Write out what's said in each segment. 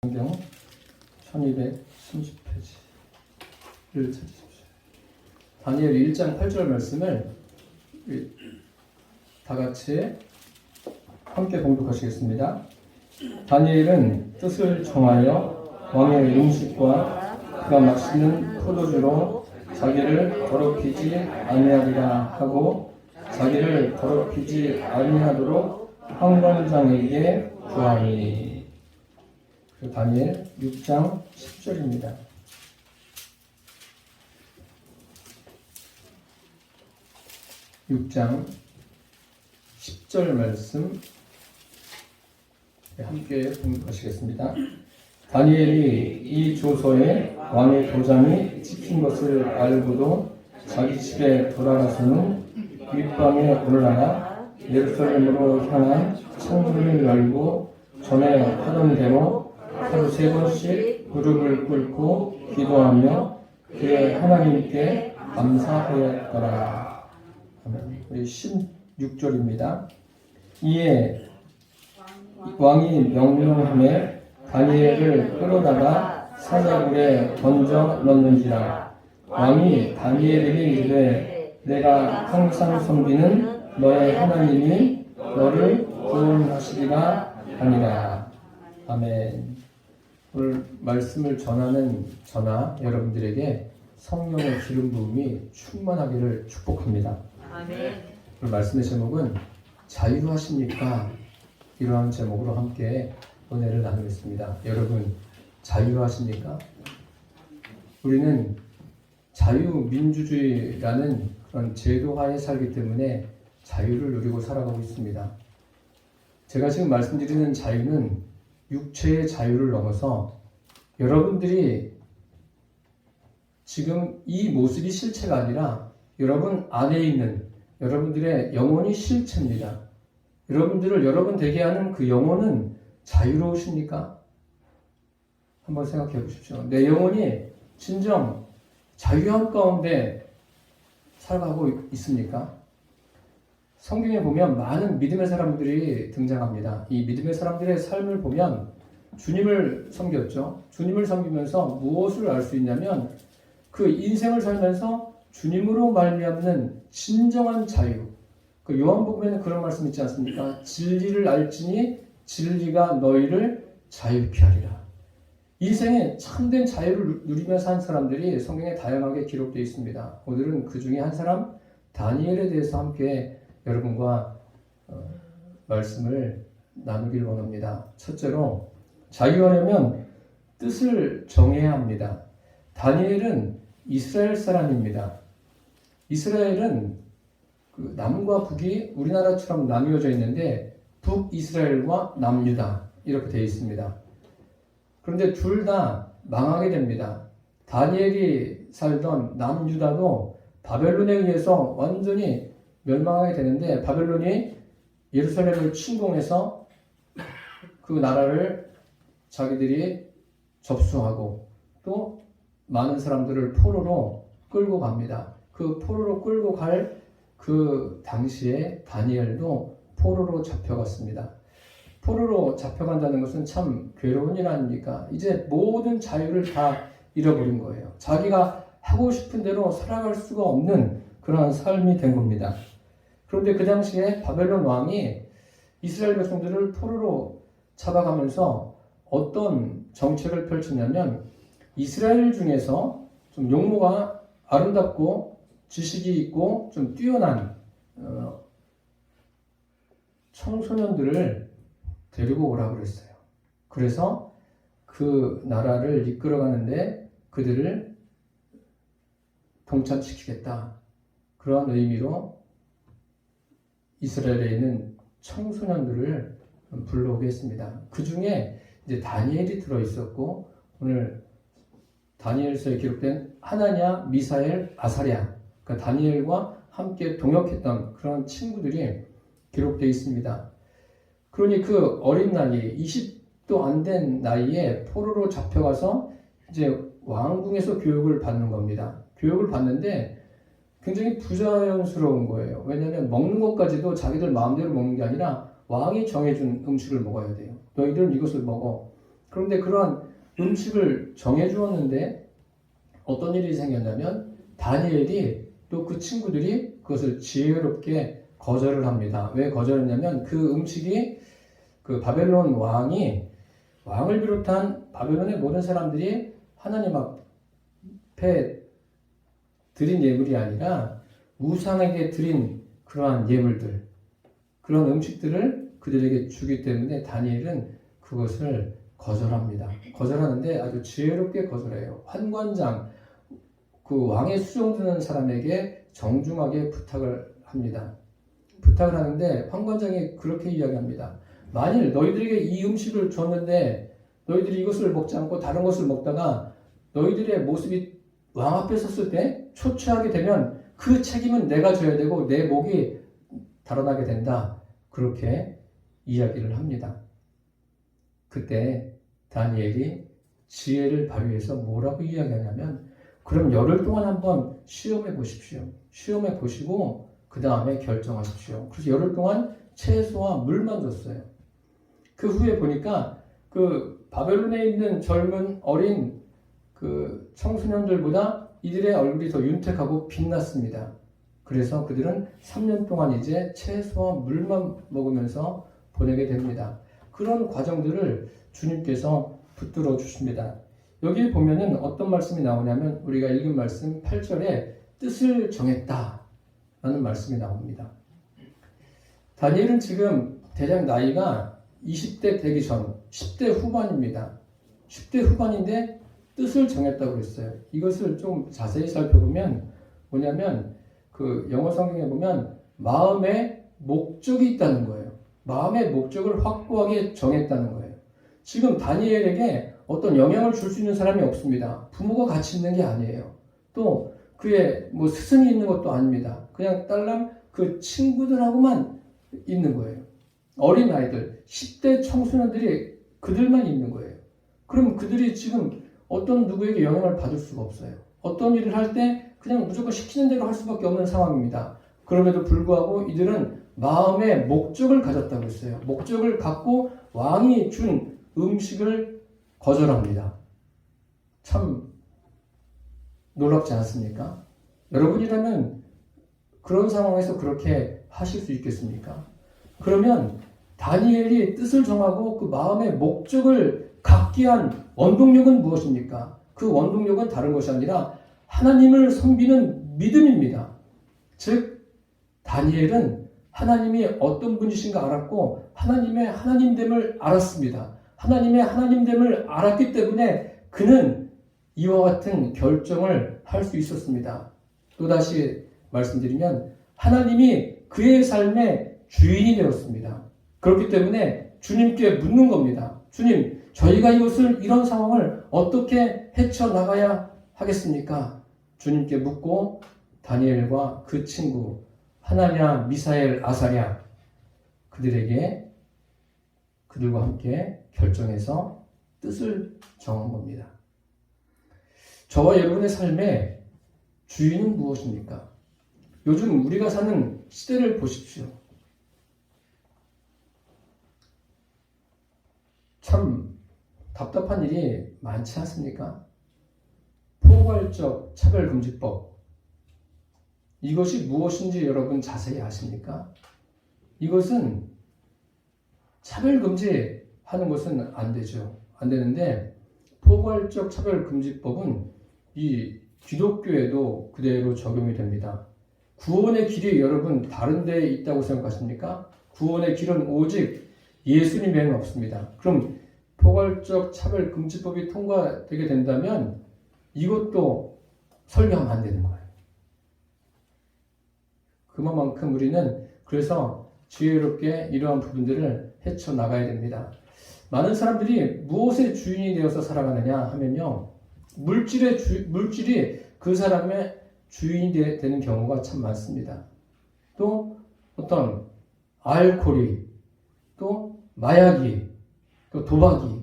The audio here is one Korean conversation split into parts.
성경 1230페이지를 찾으십시오. 다니엘 1장 8절 말씀을 다 같이 함께 봉독하시겠습니다. 다니엘은 뜻을 정하여 왕의 음식과 그가 마시는 포도주로 자기를 더럽히지 아니하리라 하고 자기를 더럽히지 아니하도록 황관장에게 구하니. 다니엘 6장 10절입니다. 6장 10절 말씀 함께 봉독하시겠습니다. 다니엘이 이 조서에 왕의 도장이 찍힌 것을 알고도 자기 집에 돌아가서는 윗방에 올라가 예루살렘으로 향한 창문을 열고 전에 하던 대로 하루 3번씩 무릎을 꿇고 기도하며 그의 하나님께 감사하였더라. 우리 16절입니다. 이에 왕이 명령하며 다니엘을 끌어다가 사자굴에 던져 넣는지라. 왕이 다니엘에게 이르되 내가 항상 섬기는 너의 하나님이 너를 구원하시리라 하니라. 아멘. 오늘 말씀을 전하는 저나 여러분들에게 성령의 기름 부음이 충만하기를 축복합니다. 아멘. 오늘 말씀의 제목은 자유하십니까? 이러한 제목으로 함께 은혜를 나누겠습니다. 여러분 자유하십니까? 우리는 자유민주주의라는 그런 제도하에 살기 때문에 자유를 누리고 살아가고 있습니다. 제가 지금 말씀드리는 자유는 육체의 자유를 넘어서 여러분들이 지금 이 모습이 실체가 아니라 여러분 안에 있는 여러분들의 영혼이 실체입니다. 여러분들을 여러분 되게 하는 그 영혼은 자유로우십니까? 한번 생각해 보십시오. 내 영혼이 진정 자유함 가운데 살아가고 있습니까? 성경에 보면 많은 믿음의 사람들이 등장합니다. 이 믿음의 사람들의 삶을 보면 주님을 섬겼죠. 주님을 섬기면서 무엇을 알 수 있냐면 그 인생을 살면서 주님으로 말미암는 진정한 자유. 그 요한복음에는 그런 말씀 있지 않습니까? 진리를 알지니 진리가 너희를 자유케 하리라. 인생에 참된 자유를 누리며 산 사람들이 성경에 다양하게 기록되어 있습니다. 오늘은 그 중에 한 사람 다니엘에 대해서 함께 여러분과 말씀을 나누길 원합니다. 첫째로 자유하려면 뜻을 정해야 합니다. 다니엘은 이스라엘 사람입니다. 이스라엘은 그 남과 북이 우리나라처럼 나뉘어져 있는데 북이스라엘과 남유다 이렇게 되어 있습니다. 그런데 둘 다 망하게 됩니다. 다니엘이 살던 남유다도 바벨론에 의해서 완전히 멸망하게 되는데 바벨론이 예루살렘을 침공해서 그 나라를 자기들이 접수하고 또 많은 사람들을 포로로 끌고 갑니다. 그 포로로 끌고 갈 그 당시에 다니엘도 포로로 잡혀갔습니다. 포로로 잡혀간다는 것은 참 괴로운 일 아닙니까? 이제 모든 자유를 다 잃어버린 거예요. 자기가 하고 싶은 대로 살아갈 수가 없는 그런 삶이 된 겁니다. 그런데 그 당시에 바벨론 왕이 이스라엘 백성들을 포로로 잡아가면서 어떤 정책을 펼쳤냐면 이스라엘 중에서 좀 용모가 아름답고 지식이 있고 좀 뛰어난 청소년들을 데리고 오라고 그랬어요. 그래서 그 나라를 이끌어가는데 그들을 동참시키겠다. 그런 의미로 이스라엘에 있는 청소년들을 불러오게 했습니다. 그 중에 이제 다니엘이 들어있었고, 오늘 다니엘서에 기록된 하나냐, 미사엘, 아사랴, 그러니까 다니엘과 함께 동역했던 그런 친구들이 기록되어 있습니다. 그러니 그 어린 나이, 20도 안 된 나이에 포로로 잡혀가서 이제 왕궁에서 교육을 받는 겁니다. 교육을 받는데 굉장히 부자연스러운 거예요. 왜냐하면 먹는 것까지도 자기들 마음대로 먹는 게 아니라 왕이 정해준 음식을 먹어야 돼요. 너희들은 이것을 먹어. 그런데 그러한 음식을 정해 주었는데 어떤 일이 생겼냐면 다니엘이 또 그 친구들이 그것을 지혜롭게 거절을 합니다. 왜 거절했냐면 그 음식이 그 바벨론 왕을 비롯한 바벨론의 모든 사람들이 하나님 앞에 드린 예물이 아니라 우상에게 드린 그러한 예물들, 그런 음식들을 그들에게 주기 때문에 다니엘은 그것을 거절합니다. 거절하는데 아주 지혜롭게 거절해요. 환관장, 그 왕의 수종드는 사람에게 정중하게 부탁을 합니다. 부탁을 하는데 환관장이 그렇게 이야기합니다. 만일 너희들에게 이 음식을 줬는데 너희들이 이것을 먹지 않고 다른 것을 먹다가 너희들의 모습이 왕 앞에 섰을 때 초췌하게 되면 그 책임은 내가 져야 되고 내 목이 달아나게 된다. 그렇게 이야기를 합니다. 그때 다니엘이 지혜를 발휘해서 뭐라고 이야기하냐면 그럼 열흘 동안 한번 시험해 보십시오. 시험해 보시고 그 다음에 결정하십시오. 그래서 열흘 동안 채소와 물만 줬어요. 그 후에 보니까 그 바벨론에 있는 젊은 어린 그 청소년들보다 이들의 얼굴이 더 윤택하고 빛났습니다. 그래서 그들은 3년 동안 이제 채소와 물만 먹으면서 보내게 됩니다. 그런 과정들을 주님께서 붙들어 주십니다. 여기 보면은 어떤 말씀이 나오냐면 우리가 읽은 말씀 8절에 뜻을 정했다 라는 말씀이 나옵니다. 다니엘은 지금 대략 나이가 20대 되기 전 10대 후반입니다. 10대 후반인데 뜻을 정했다고 했어요. 이것을 좀 자세히 살펴보면 뭐냐면 그 영어 성경에 보면 마음에 목적이 있다는 거예요. 마음의 목적을 확고하게 정했다는 거예요. 지금 다니엘에게 어떤 영향을 줄 수 있는 사람이 없습니다. 부모가 같이 있는 게 아니에요. 또 그의 뭐 스승이 있는 것도 아닙니다. 그냥 딸랑 그 친구들하고만 있는 거예요. 어린 아이들, 10대 청소년들이 그들만 있는 거예요. 그럼 그들이 지금 어떤 누구에게 영향을 받을 수가 없어요. 어떤 일을 할 때 그냥 무조건 시키는 대로 할 수밖에 없는 상황입니다. 그럼에도 불구하고 이들은 마음의 목적을 가졌다고 했어요. 목적을 갖고 왕이 준 음식을 거절합니다. 참 놀랍지 않습니까? 여러분이라면 그런 상황에서 그렇게 하실 수 있겠습니까? 그러면 다니엘이 뜻을 정하고 그 마음의 목적을 갖게 한 원동력은 무엇입니까? 그 원동력은 다른 것이 아니라 하나님을 섬기는 믿음입니다. 즉 다니엘은 하나님이 어떤 분이신가 알았고 하나님의 하나님됨을 알았습니다. 하나님의 하나님됨을 알았기 때문에 그는 이와 같은 결정을 할 수 있었습니다. 또다시 말씀드리면 하나님이 그의 삶의 주인이 되었습니다. 그렇기 때문에 주님께 묻는 겁니다. 주님, 저희가 이런 상황을 어떻게 헤쳐나가야 하겠습니까? 주님께 묻고 다니엘과 그 친구 하나냐, 미사엘, 아사랴 그들과 함께 결정해서 뜻을 정한 겁니다. 저와 여러분의 삶의 주인은 무엇입니까? 요즘 우리가 사는 시대를 보십시오. 참 답답한 일이 많지 않습니까? 포괄적 차별금지법. 이것이 무엇인지 여러분 자세히 아십니까? 이것은 차별금지하는 것은 안 되죠. 안 되는데 포괄적 차별금지법은 이 기독교에도 그대로 적용이 됩니다. 구원의 길이 여러분 다른 데에 있다고 생각하십니까? 구원의 길은 오직 예수님 외에는 없습니다. 그럼 포괄적 차별금지법이 통과되게 된다면 이것도 설교하면 안 되는 거예요. 그만큼 우리는 그래서 지혜롭게 이러한 부분들을 헤쳐나가야 됩니다. 많은 사람들이 무엇의 주인이 되어서 살아가느냐 하면요. 물질이 그 사람의 주인이 되는 경우가 참 많습니다. 또 어떤 알코올이, 또 마약이, 또 도박이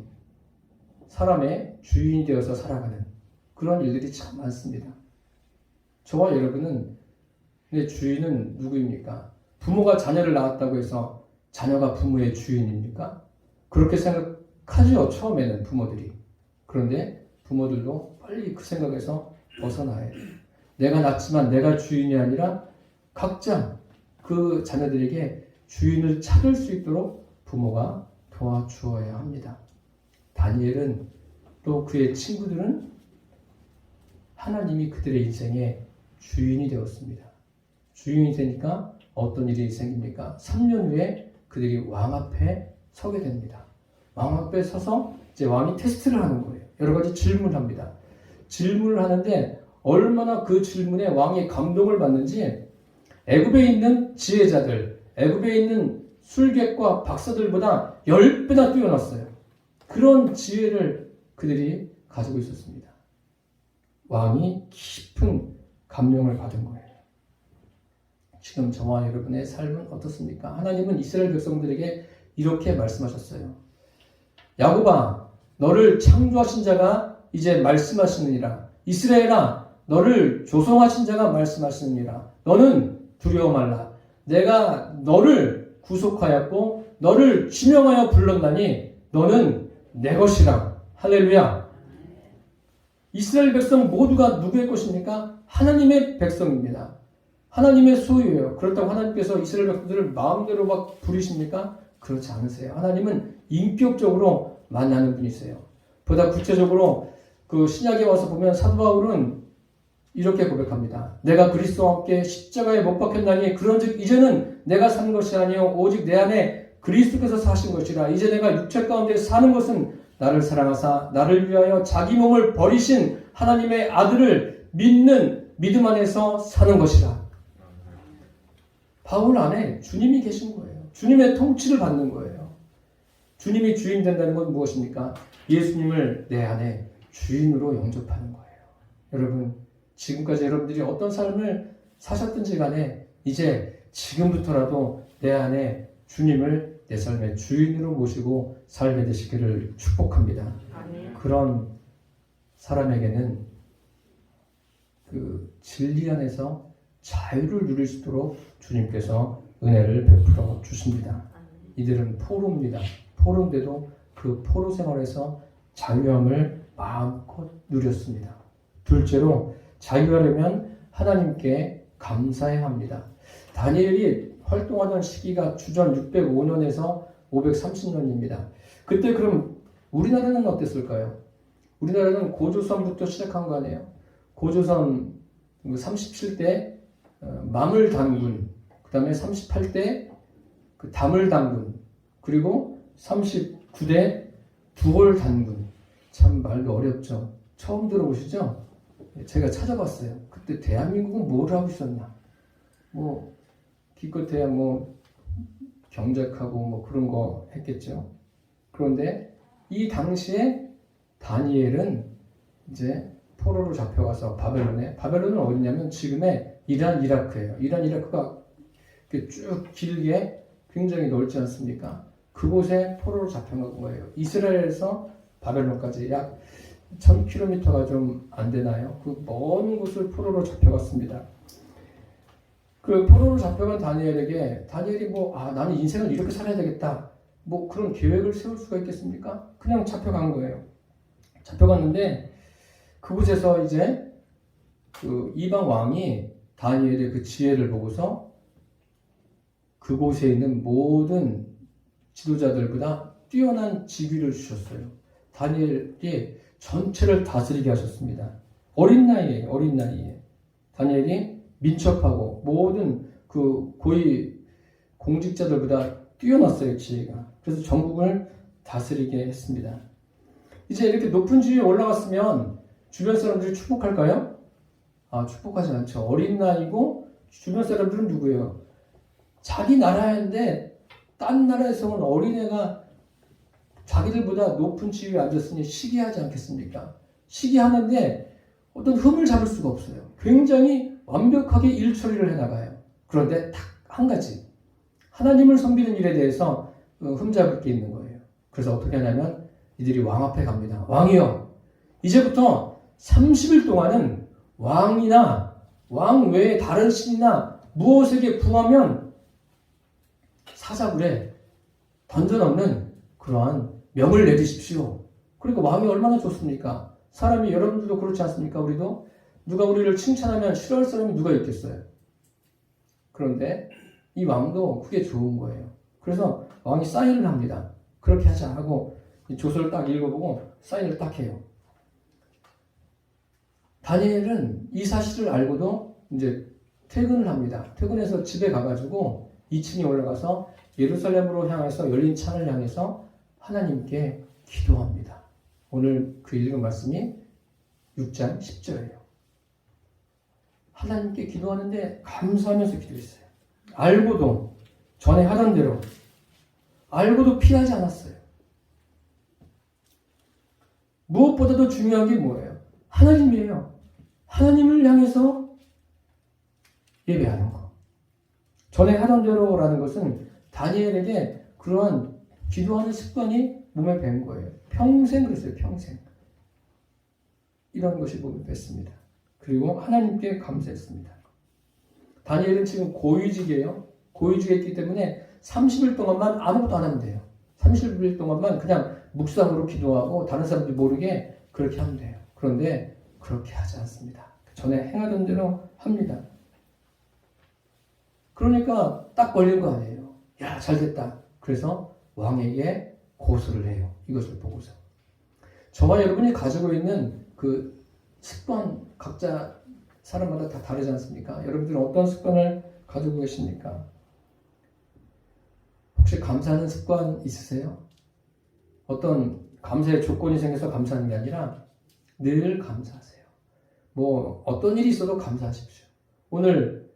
사람의 주인이 되어서 살아가는 그런 일들이 참 많습니다. 저와 여러분은 내 주인은 누구입니까? 부모가 자녀를 낳았다고 해서 자녀가 부모의 주인입니까? 그렇게 하죠, 처음에는 부모들이. 그런데 부모들도 빨리 그 생각에서 벗어나야 돼요. 내가 낳지만 내가 주인이 아니라 각자 그 자녀들에게 주인을 찾을 수 있도록 부모가 도와주어야 합니다. 다니엘은 또 그의 친구들은 하나님이 그들의 인생의 주인이 되었습니다. 주인이 되니까 어떤 일이 생깁니까? 3년 후에 그들이 왕 앞에 서게 됩니다. 왕 앞에 서서 이제 왕이 테스트를 하는 거예요. 여러 가지 질문을 합니다. 질문을 하는데 얼마나 그 질문에 왕이 감동을 받는지 애굽에 있는 지혜자들, 애굽에 있는 술객과 박사들보다 10배나 뛰어났어요. 그런 지혜를 그들이 가지고 있었습니다. 왕이 깊은 감명을 받은 거예요. 지금 저와 여러분의 삶은 어떻습니까? 하나님은 이스라엘 백성들에게 이렇게 말씀하셨어요. 야곱아, 너를 창조하신 자가 이제 말씀하시느니라. 이스라엘아, 너를 조성하신 자가 말씀하시느니라. 너는 두려워 말라. 내가 너를 구속하였고 너를 지명하여 불렀나니 너는 내 것이라. 할렐루야. 이스라엘 백성 모두가 누구의 것입니까? 하나님의 백성입니다. 하나님의 소유예요. 그렇다고 하나님께서 이스라엘 백성들을 마음대로 막 부리십니까? 그렇지 않으세요. 하나님은 인격적으로 만나는 분이세요. 보다 구체적으로 그 신약에 와서 보면 사도 바울은 이렇게 고백합니다. 내가 그리스도와 함께 십자가에 못 박혔나니 그런즉 이제는 내가 사는 것이 아니요 오직 내 안에 그리스도께서 사신 것이라. 이제 내가 육체 가운데 사는 것은 나를 사랑하사 나를 위하여 자기 몸을 버리신 하나님의 아들을 믿는 믿음 안에서 사는 것이라. 바울 안에 주님이 계신 거예요. 주님의 통치를 받는 거예요. 주님이 주인 된다는 건 무엇입니까? 예수님을 내 안에 주인으로 영접하는 거예요. 여러분, 지금까지 여러분들이 어떤 삶을 사셨든지 간에 이제 지금부터라도 내 안에 주님을 내 삶의 주인으로 모시고 살게 되시기를 축복합니다. 아멘. 그런 사람에게는 그 진리 안에서 자유를 누릴 수 있도록 주님께서 은혜를 베풀어 주십니다. 이들은 포로입니다. 포로인데도 그 포로 생활에서 자유함을 마음껏 누렸습니다. 둘째로 자유하려면 하나님께 감사해야 합니다. 다니엘이 활동하던 시기가 주전 605년에서 530년입니다. 그때 그럼 우리나라는 어땠을까요? 우리나라는 고조선부터 시작한 거 아니에요? 고조선 37대 마물단군, 그 다음에 38대 그 다물단군, 그리고 39대 두월단군. 참 말도 어렵죠. 처음 들어보시죠? 제가 찾아봤어요. 그때 대한민국은 뭘 하고 있었나? 뭐 기껏해야 뭐 경작하고 뭐 그런 거 했겠죠. 그런데 이 당시에 다니엘은 이제 포로로 잡혀가서 바벨론은 어디냐면 지금의 이란 이라크예요. 이란 이라크가 쭉 길게 굉장히 넓지 않습니까? 그곳에 포로로 잡혀간 거예요. 이스라엘에서 바벨론까지 약 1000km가 좀 안 되나요? 그 먼 곳을 포로로 잡혀갔습니다. 그 포로로 잡혀간 다니엘에게 다니엘이 나는 인생을 이렇게 살아야 되겠다. 뭐 그런 계획을 세울 수가 있겠습니까? 그냥 잡혀간 거예요. 잡혀갔는데 그곳에서 이제 그 이방 왕이 다니엘의 그 지혜를 보고서 그곳에 있는 모든 지도자들보다 뛰어난 직위를 주셨어요. 다니엘이 전체를 다스리게 하셨습니다. 어린 나이에 다니엘이 민첩하고 모든 그 고위 공직자들보다 뛰어났어요, 지혜가. 그래서 전국을 다스리게 했습니다. 이제 이렇게 높은 지위에 올라갔으면 주변 사람들이 축복할까요? 축복하지 않죠. 어린 나이고 주변 사람들은 누구예요? 자기 나라인데 딴 나라에서는 어린애가 자기들보다 높은 지위에 앉았으니 시기하지 않겠습니까? 시기하는데 어떤 흠을 잡을 수가 없어요. 굉장히 완벽하게 일 처리를 해나가요. 그런데 딱 한 가지, 하나님을 섬기는 일에 대해서 흠 잡을 게 있는 거예요. 그래서 어떻게 하냐면 이들이 왕 앞에 갑니다. 왕이여, 이제부터 30일 동안은 왕이나 왕 외에 다른 신이나 무엇에게 구하면 사자굴에 던져넣는 그러한 명을 내리십시오. 그러니까 왕이 얼마나 좋습니까? 사람이 여러분들도 그렇지 않습니까? 우리도 누가 우리를 칭찬하면 싫어할 사람이 누가 있겠어요? 그런데 이 왕도 그게 좋은 거예요. 그래서 왕이 사인을 합니다. 그렇게 하자 하고 조서를 딱 읽어보고 사인을 딱 해요. 다니엘은 이 사실을 알고도 이제 퇴근을 합니다. 퇴근해서 집에 가가지고 2층에 올라가서 예루살렘으로 향해서 열린 창을 향해서 하나님께 기도합니다. 오늘 그 읽은 말씀이 6장 10절이에요. 하나님께 기도하는데 감사하면서 기도했어요. 알고도 전에 하던 대로 알고도 피하지 않았어요. 무엇보다도 중요한 게 뭐예요? 하나님이에요. 하나님을 향해서 예배하는 거. 전에 하던 대로라는 것은 다니엘에게 그러한 기도하는 습관이 몸에 밴 거예요. 평생 그랬어요. 평생. 이런 것이 몸에 뺐습니다. 그리고 하나님께 감사했습니다. 다니엘은 지금 고위직이에요. 고위직에 있기 때문에 30일 동안만 아무것도 안 하면 돼요. 30일 동안만 그냥 묵상으로 기도하고 다른 사람들이 모르게 그렇게 하면 돼요. 그런데 그렇게 하지 않습니다. 전에 행하던 대로 합니다. 그러니까 딱 걸린 거 아니에요. 야, 잘됐다. 그래서 왕에게 고소를 해요. 이것을 보고서. 저와 여러분이 가지고 있는 그 습관, 각자 사람마다 다 다르지 않습니까? 여러분들은 어떤 습관을 가지고 계십니까? 혹시 감사하는 습관 있으세요? 어떤 감사의 조건이 생겨서 감사하는 게 아니라 늘 감사하세요. 뭐 어떤 일이 있어도 감사하십시오. 오늘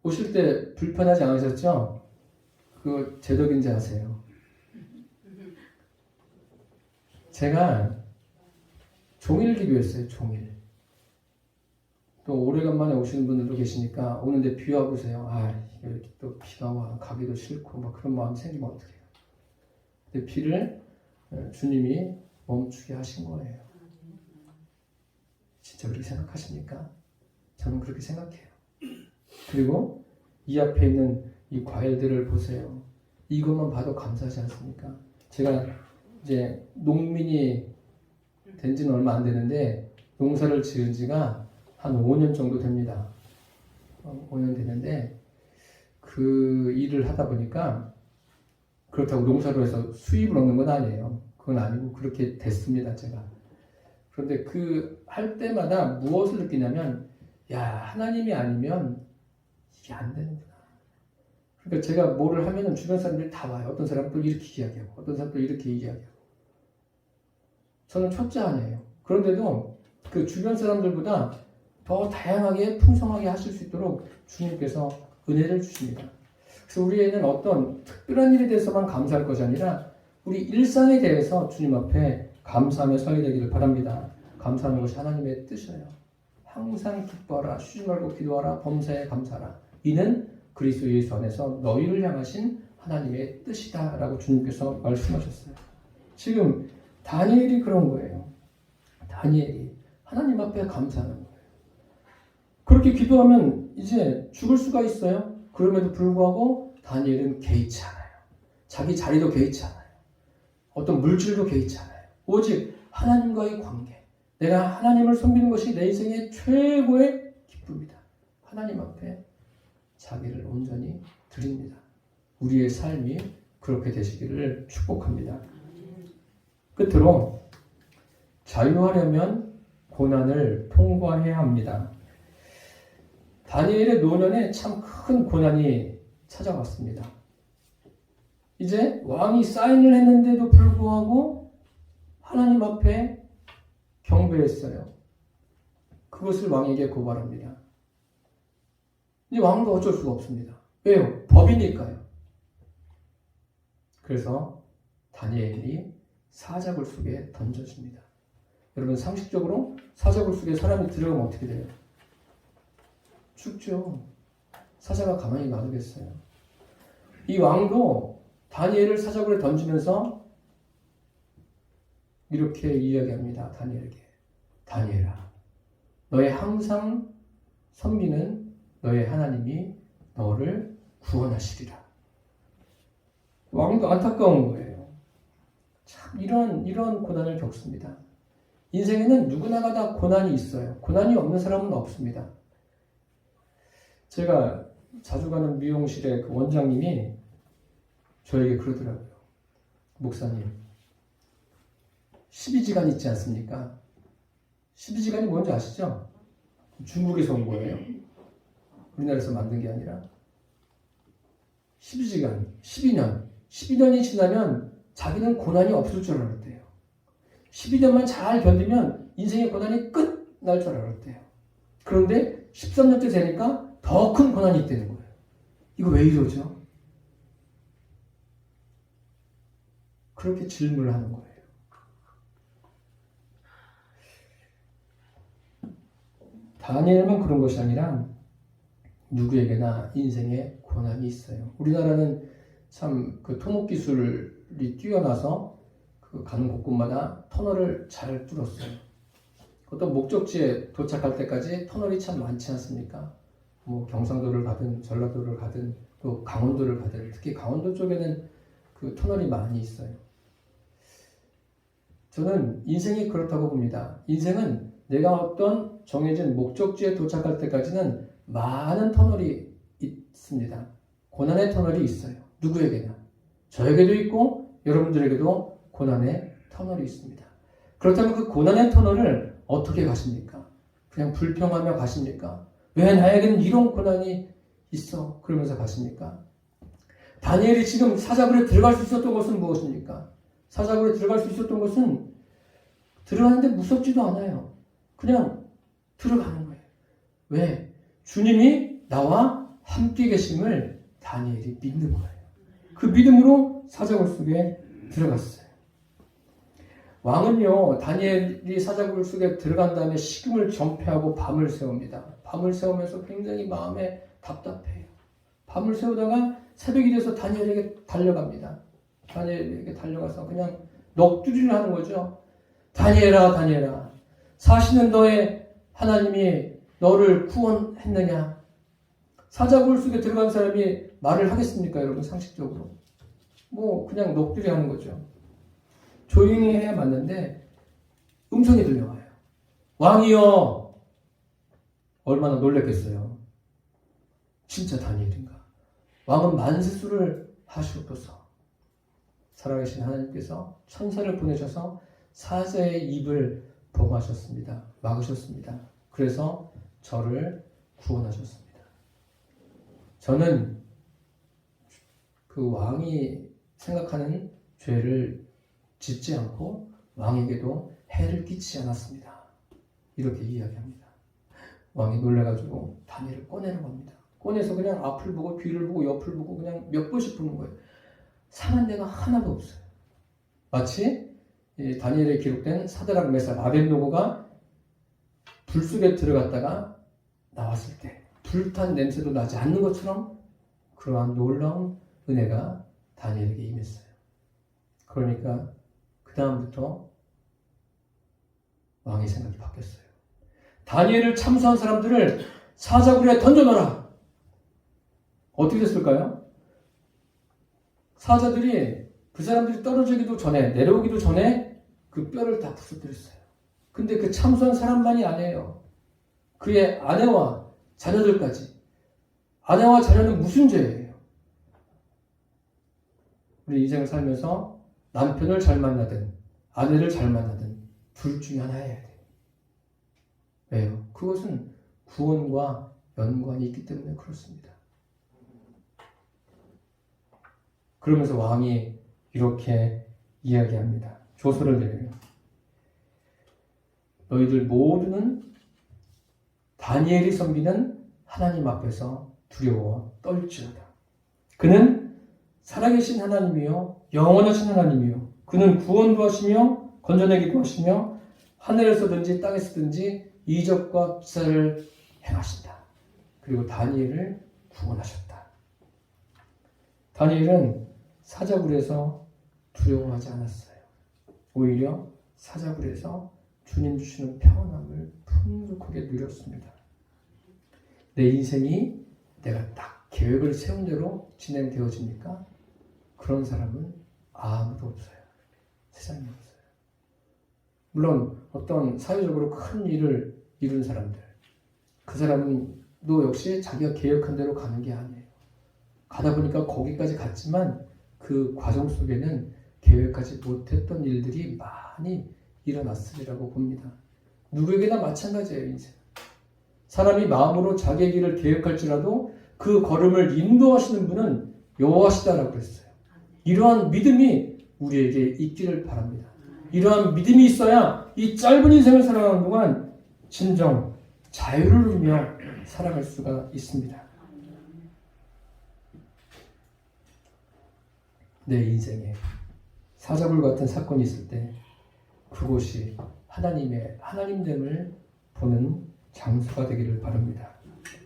오실 때 불편하지 않으셨죠? 그 제덕인지 아세요? 제가 종일 기도했어요. 종일. 또 오래간만에 오시는 분들도 계시니까 오는데 비 와 보세요. 아, 이렇게 또 비가 와 가기도 싫고 막 그런 마음이 생기면 어떡해요. 근데 비를 주님이 멈추게 하신 거예요. 진짜 그렇게 생각하십니까? 저는 그렇게 생각해요. 그리고 이 앞에 있는 이 과일들을 보세요. 이것만 봐도 감사하지 않습니까? 제가 이제 농민이 된 지는 얼마 안 되는데 농사를 지은 지가 한 5년 정도 됩니다. 5년 되는데 그 일을 하다 보니까 그렇다고 농사로 해서 수입을 얻는 건 아니에요. 그건 아니고 그렇게 됐습니다. 제가. 그런데 그 할 때마다 무엇을 느끼냐면 야, 하나님이 아니면 이게 안 되는구나. 그러니까 제가 뭐를 하면은 주변 사람들이 다 와요. 어떤 사람은 또 이렇게 이야기하고 어떤 사람은 또 이렇게 이야기하고. 저는 첫째 아니에요. 그런데도 그 주변 사람들보다 더 다양하게 풍성하게 하실 수 있도록 주님께서 은혜를 주십니다. 그래서 우리에는 어떤 특별한 일에 대해서만 감사할 것이 아니라 우리 일상에 대해서 주님 앞에 감사하며 서게 되기를 바랍니다. 감사하는 것이 하나님의 뜻이에요. 항상 기뻐하라, 쉬지 말고 기도하라, 범사에 감사하라. 이는 그리스도 예수 안에서 너희를 향하신 하나님의 뜻이다 라고 주님께서 말씀하셨어요. 지금 다니엘이 그런 거예요. 다니엘이 하나님 앞에 감사하는 거예요. 그렇게 기도하면 이제 죽을 수가 있어요. 그럼에도 불구하고 다니엘은 개의치 않아요. 자기 자리도 개의치 않아요. 어떤 물질도 개의치 않아요. 오직 하나님과의 관계. 내가 하나님을 섬기는 것이 내 인생의 최고의 기쁨이다. 하나님 앞에 자기를 온전히 드립니다. 우리의 삶이 그렇게 되시기를 축복합니다. 끝으로 자유하려면 고난을 통과해야 합니다. 다니엘의 노년에 참 큰 고난이 찾아왔습니다. 이제 왕이 사인을 했는데도 불구하고 하나님 앞에 경배했어요. 그것을 왕에게 고발합니다. 이제 왕도 어쩔 수가 없습니다. 왜요? 법이니까요. 그래서 다니엘이 사자굴 속에 던져집니다. 여러분 상식적으로 사자굴 속에 사람이 들어가면 어떻게 돼요? 죽죠. 사자가 가만히 놔두겠어요. 이 왕도 다니엘을 사자굴에 던지면서 이렇게 이야기합니다. 다니엘에게. 다니엘아, 너의 항상 섬기는 너의 하나님이 너를 구원하시리라. 왕도 안타까운 거예요. 참 이런 고난을 겪습니다. 인생에는 누구나가 다 고난이 있어요. 고난이 없는 사람은 없습니다. 제가 자주 가는 미용실의 그 원장님이 저에게 그러더라고요. 목사님, 12지간 있지 않습니까? 12지간이 뭔지 아시죠? 중국에서 온 거예요. 우리나라에서 만든 게 아니라 12시간, 12년이 지나면 자기는 고난이 없을 줄 알았대요. 12년만 잘 견디면 인생의 고난이 끝날 줄 알았대요. 그런데 13년째 되니까 더 큰 고난이 있다는 거예요. 이거 왜 이러죠? 그렇게 질문을 하는 거예요. 다니엘만 그런 것이 아니라 누구에게나 인생에 고난이 있어요. 우리나라는 참 그 토목 기술이 뛰어나서 그 가는 곳곳마다 터널을 잘 뚫었어요. 어떤 목적지에 도착할 때까지 터널이 참 많지 않습니까? 뭐 경상도를 가든 전라도를 가든 또 강원도를 가든 특히 강원도 쪽에는 그 터널이 많이 있어요. 저는 인생이 그렇다고 봅니다. 인생은 내가 어떤 정해진 목적지에 도착할 때까지는 많은 터널이 있습니다. 고난의 터널이 있어요. 누구에게나. 저에게도 있고 여러분들에게도 고난의 터널이 있습니다. 그렇다면 그 고난의 터널을 어떻게 가십니까? 그냥 불평하며 가십니까? 왜 나에게는 이런 고난이 있어? 그러면서 가십니까? 다니엘이 지금 사자굴에 들어갈 수 있었던 것은 무엇입니까? 사자굴에 들어갈 수 있었던 것은 들어가는데 무섭지도 않아요. 그냥 들어가는 거예요. 왜? 주님이 나와 함께 계심을 다니엘이 믿는 거예요. 그 믿음으로 사자굴 속에 들어갔어요. 왕은요, 다니엘이 사자굴 속에 들어간 다음에 식음을 전폐하고 밤을 새웁니다. 밤을 새우면서 굉장히 마음에 답답해요. 밤을 새우다가 새벽이 돼서 다니엘에게 달려갑니다. 다니엘에게 달려가서 그냥 넋두리를 하는 거죠. 다니엘아, 다니엘아, 사시는 너의 하나님이 너를 구원했느냐? 사자굴 속에 들어간 사람이 말을 하겠습니까, 여러분? 상식적으로. 뭐 그냥 넋두리 하는 거죠. 조용히 해야 맞는데 음성이 들려와요. 왕이여! 얼마나 놀랬겠어요. 진짜 다니엘인가? 왕은 만세수를 하시옵소서. 살아계신 하나님께서 천사를 보내셔서 사자의 입을 봉하셨습니다. 막으셨습니다. 그래서 저를 구원하셨습니다. 저는 그 왕이 생각하는 죄를 짓지 않고 왕에게도 해를 끼치지 않았습니다. 이렇게 이야기합니다. 왕이 놀래가지고 다니엘을 꺼내려고 합니다. 꺼내서 그냥 앞을 보고 뒤를 보고 옆을 보고 그냥 몇 번씩 보는 거예요. 상한 데가 하나도 없어요. 마치 다니엘에 기록된 사드락, 메삭, 아벳노고가 불 속에 들어갔다가 나왔을 때 불탄 냄새도 나지 않는 것처럼 그러한 놀라운 은혜가 다니엘에게 임했어요. 그러니까 그 다음부터 왕의 생각이 바뀌었어요. 다니엘을 참수한 사람들을 사자굴에 던져넣어라. 어떻게 됐을까요? 사자들이 그 사람들이 떨어지기도 전에, 내려오기도 전에 그 뼈를 다 부숴뜨렸어요. 근데 그 참수한 사람만이 아니에요. 그의 아내와 자녀들까지. 아내와 자녀는 무슨 죄예요? 우리 인생을 살면서 남편을 잘 만나든 아내를 잘 만나든 둘 중에 하나 해야 돼요. 왜요? 그것은 구원과 연관이 있기 때문에 그렇습니다. 그러면서 왕이 이렇게 이야기합니다. 조서를 내려요. 너희들 모두는 다니엘이 섬기는 하나님 앞에서 두려워 떨지어다. 그는 살아계신 하나님이요 영원하신 하나님이요 그는 구원도 하시며 건져내기도 하시며 하늘에서든지 땅에서든지 이적과 기사를 행하신다. 그리고 다니엘을 구원하셨다. 다니엘은 사자굴에서 두려워하지 않았어요. 오히려 사자굴에서 주님 주시는 평안함을 풍족하게 누렸습니다. 내 인생이 내가 딱 계획을 세운 대로 진행되어집니까? 그런 사람은 아무도 없어요. 세상에 없어요. 물론 어떤 사회적으로 큰 일을 이룬 사람들, 그 사람도 역시 자기가 계획한 대로 가는 게 아니에요. 가다 보니까 거기까지 갔지만 그 과정 속에는 계획하지 못했던 일들이 많이 일어났으리라고 봅니다. 누구에게나 마찬가지예요, 인생. 사람이 마음으로 자기의 길을 계획할지라도 그 걸음을 인도하시는 분은 여호와시다라고 그랬어요. 이러한 믿음이 우리에게 있기를 바랍니다. 이러한 믿음이 있어야 이 짧은 인생을 살아가는 동안 진정 자유를 누리며 살아갈 수가 있습니다. 내 인생에 사자굴 같은 사건이 있을 때 그곳이 하나님됨을 보는 장소가 되기를 바랍니다.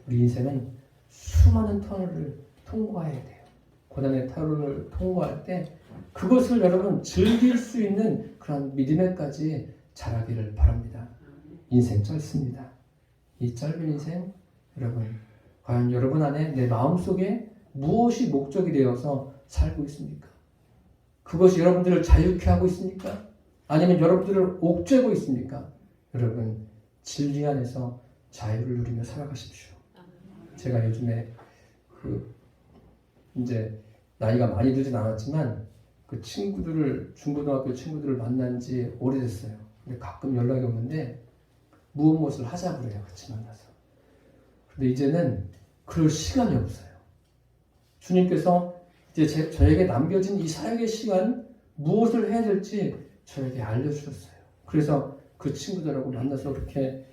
우리 인생은 수많은 터널을 통과해야 돼요. 고난의 터널을 통과할 때 그것을 여러분 즐길 수 있는 그런 믿음에까지 자라기를 바랍니다. 인생 짧습니다. 이 짧은 인생 여러분 과연 여러분 안에 내 마음속에 무엇이 목적이 되어서 살고 있습니까? 그것이 여러분들을 자유케 하고 있습니까? 아니면 여러분들을 옥죄고 있습니까? 여러분 진리 안에서 자유를 누리며 살아가십시오. 제가 요즘에 이제 나이가 많이 들진 않았지만 그 중고등학교 친구들을 만난 지 오래됐어요. 근데 가끔 연락이 오는데 무엇을 하자고 그래요. 같이 만나서. 근데 이제는 그럴 시간이 없어요. 주님께서 이제 저에게 남겨진 이 사역의 시간 무엇을 해야 될지 저에게 알려주셨어요. 그래서 그 친구들하고 만나서 그렇게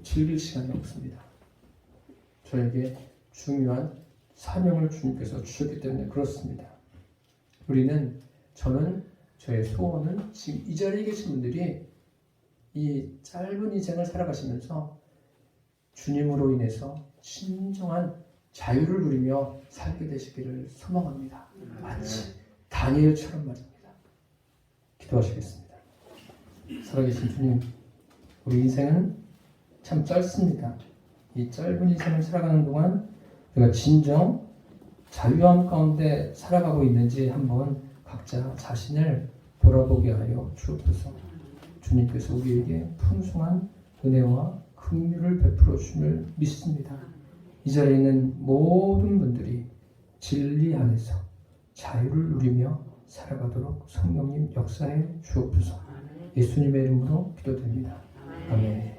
즐길 시간이 없습니다. 저에게 중요한 사명을 주님께서 주셨기 때문에 그렇습니다. 저는 저의 소원은 지금 이 자리에 계신 분들이 이 짧은 인생을 살아가시면서 주님으로 인해서 진정한 자유를 누리며 살게 되시기를 소망합니다. 마치 다니엘처럼 말입니다. 기도하시겠습니다. 살아계신 주님, 우리 인생은 참 짧습니다. 이 짧은 인생을 살아가는 동안 우리가 진정 자유함 가운데 살아가고 있는지 한번 각자 자신을 돌아보게 하여 주옵소서. 주님께서 우리에게 풍성한 은혜와 긍휼을 베풀어 주심을 믿습니다. 이 자리에 있는 모든 분들이 진리 안에서 자유를 누리며 살아가도록 성령님 역사해 주옵소서. 예수님의 이름으로 기도드립니다. 아멘.